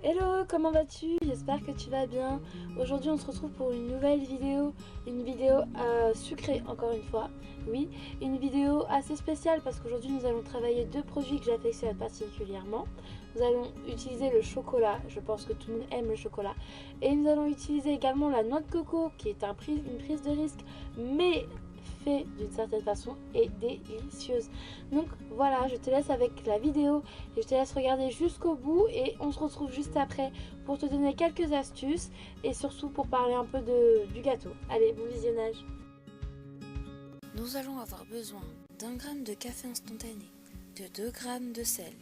Hello, comment vas-tu? J'espère que tu vas bien. Aujourd'hui on se retrouve pour une nouvelle vidéo, sucrée encore une fois. Oui, une vidéo assez spéciale parce qu'aujourd'hui nous allons travailler deux produits que j'affectionne particulièrement. Nous allons utiliser le chocolat, je pense que tout le monde aime le chocolat. Et nous allons utiliser également la noix de coco qui est une prise de risque, mais fait d'une certaine façon et délicieuse. Donc voilà, je te laisse avec la vidéo et je te laisse regarder jusqu'au bout et on se retrouve juste après pour te donner quelques astuces et surtout pour parler un peu du gâteau. Allez, bon visionnage. Nous allons avoir besoin d'1 g de café instantané, de 2 g de sel,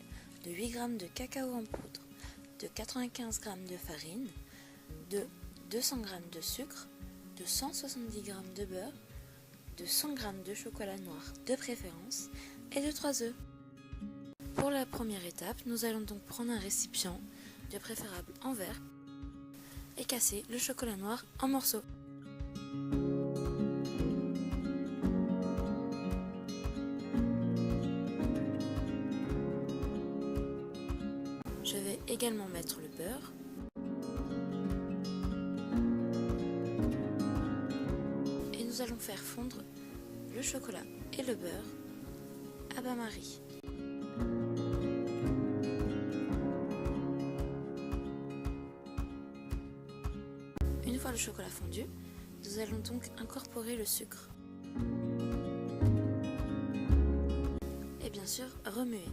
de 8 g de cacao en poudre, de 95 g de farine, de 200 g de sucre, de 170 g de beurre, de 100 g de chocolat noir de préférence et de 3 œufs. Pour la première étape, nous allons donc prendre un récipient, de préférable en verre, et casser le chocolat noir en morceaux. Je vais également mettre le beurre. Et nous allons faire fondre le chocolat et le beurre à bain-marie. Une fois le chocolat fondu, nous allons donc incorporer le sucre. Et bien sûr, remuer.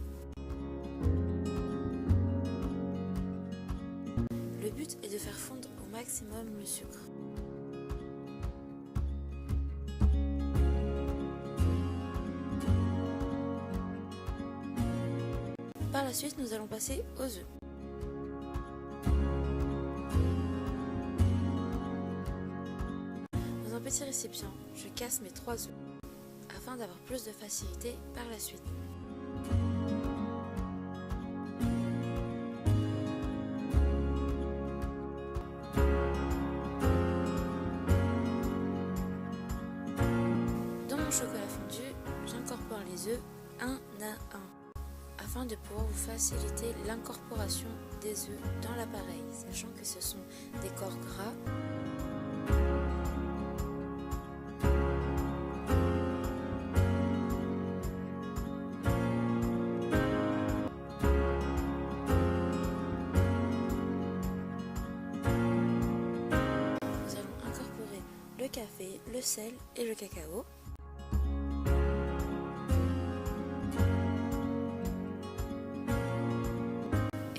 Le but est de faire fondre au maximum le sucre. Par la suite, nous allons passer aux œufs. Dans un petit récipient, je casse mes 3 œufs afin d'avoir plus de facilité par la suite. Dans mon chocolat fondu, j'incorpore les œufs un à un afin de pouvoir vous faciliter l'incorporation des œufs dans l'appareil, sachant que ce sont des corps gras. Nous allons incorporer le café, le sel et le cacao.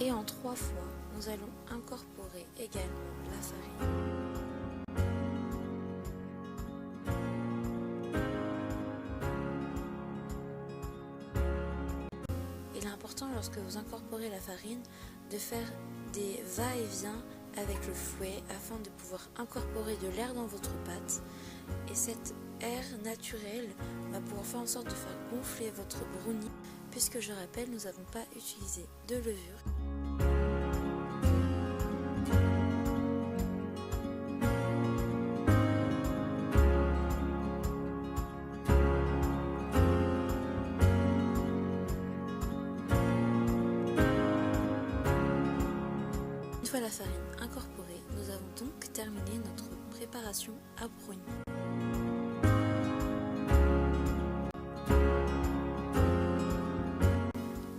Et en 3 fois, nous allons incorporer également la farine. Il est important lorsque vous incorporez la farine de faire des va-et-vient avec le fouet afin de pouvoir incorporer de l'air dans votre pâte. Et cet air naturel va pouvoir faire en sorte de faire gonfler votre brownie puisque je rappelle, nous n'avons pas utilisé de levure. Une fois la farine incorporée, nous avons donc terminé notre préparation à brownie.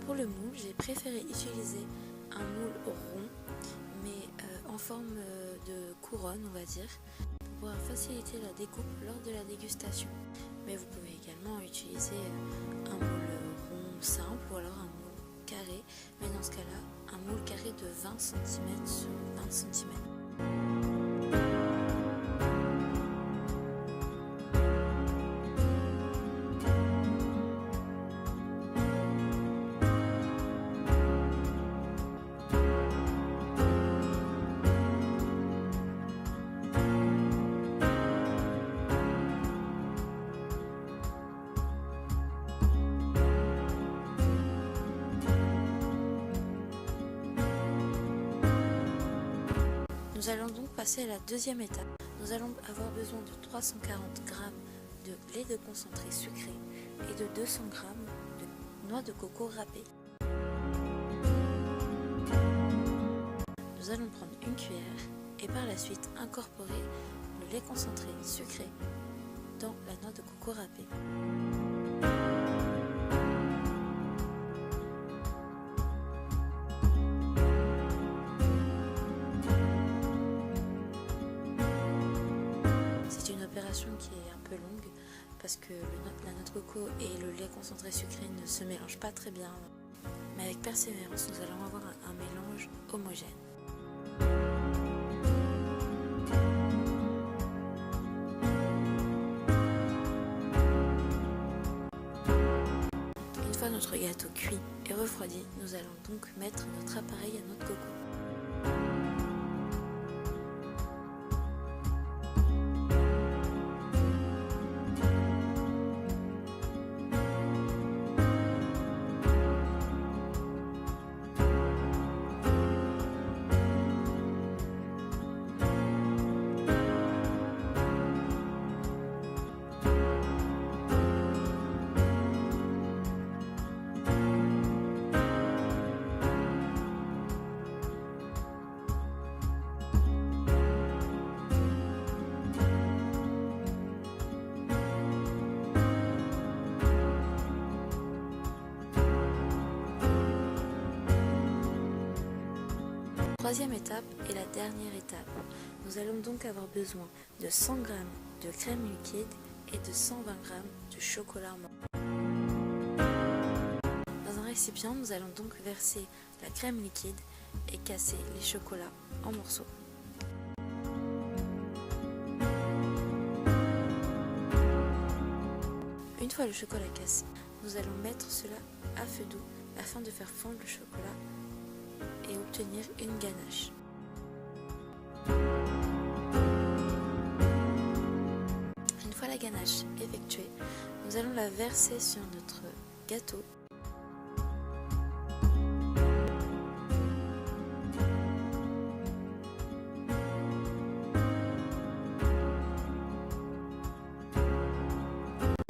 Pour le moule, j'ai préféré utiliser un moule rond, mais en forme de couronne, on va dire, pour pouvoir faciliter la découpe lors de la dégustation. Mais vous pouvez également utiliser un moule rond simple ou alors un moule carré, mais dans ce cas-là, un moule carré de 20 cm sur 20 cm. Nous allons donc passer à la deuxième étape. Nous allons avoir besoin de 340 g de lait de concentré sucré et de 200 g de noix de coco râpée. nous allons prendre une cuillère et par la suite incorporer le lait concentré sucré dans la noix de coco râpée. C'est une opération qui est un peu longue parce que la noix de coco et le lait concentré sucré ne se mélangent pas très bien. Mais avec persévérance, nous allons avoir un mélange homogène. Une fois notre gâteau cuit et refroidi, nous allons donc mettre notre appareil à noix de coco. Troisième étape et la dernière étape. Nous allons donc avoir besoin de 100 g de crème liquide et de 120 g de chocolat mort. Dans un récipient, nous allons donc verser la crème liquide et casser les chocolats en morceaux. Une fois le chocolat cassé, nous allons mettre cela à feu doux afin de faire fondre le chocolat et obtenir une ganache. Une fois la ganache effectuée, nous allons la verser sur notre gâteau.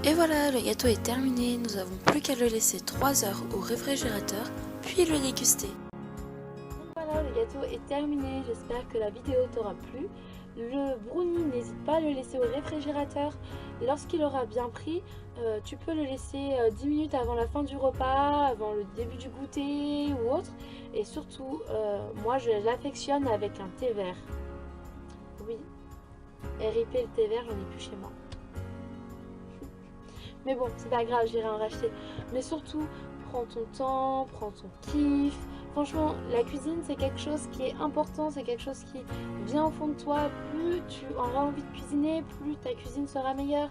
Et voilà, le gâteau est terminé, nous n'avons plus qu'à le laisser 3 heures au réfrigérateur, puis le déguster. Voilà, le gâteau est terminé, j'espère que la vidéo t'aura plu. Le brownie, n'hésite pas à le laisser au réfrigérateur. Lorsqu'il aura bien pris, tu peux le laisser 10 minutes avant la fin du repas, avant le début du goûter ou autre. Et surtout, moi je l'affectionne avec un thé vert. Oui, RIP le thé vert, j'en ai plus chez moi. Mais bon, c'est pas grave, j'irai en racheter. Mais surtout, prends ton temps, prends ton kiff. Franchement, la cuisine, c'est quelque chose qui est important, c'est quelque chose qui vient au fond de toi. Plus tu auras envie de cuisiner, plus ta cuisine sera meilleure.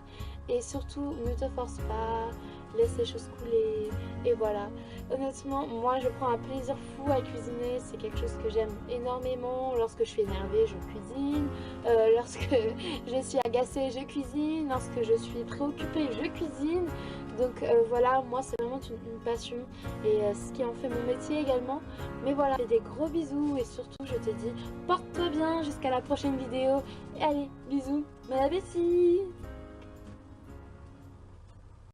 Et surtout, ne te force pas, laisse les choses couler. Et voilà. Honnêtement, moi, je prends un plaisir fou à cuisiner. C'est quelque chose que j'aime énormément. Lorsque je suis énervée, je cuisine. Lorsque je suis agacée, je cuisine. Lorsque je suis préoccupée, je cuisine. Donc voilà, moi c'est vraiment une passion et ce qui en fait mon métier également. Mais voilà, je te fais des gros bisous et surtout je te dis porte-toi bien jusqu'à la prochaine vidéo. Et allez, bisous, bon appétit!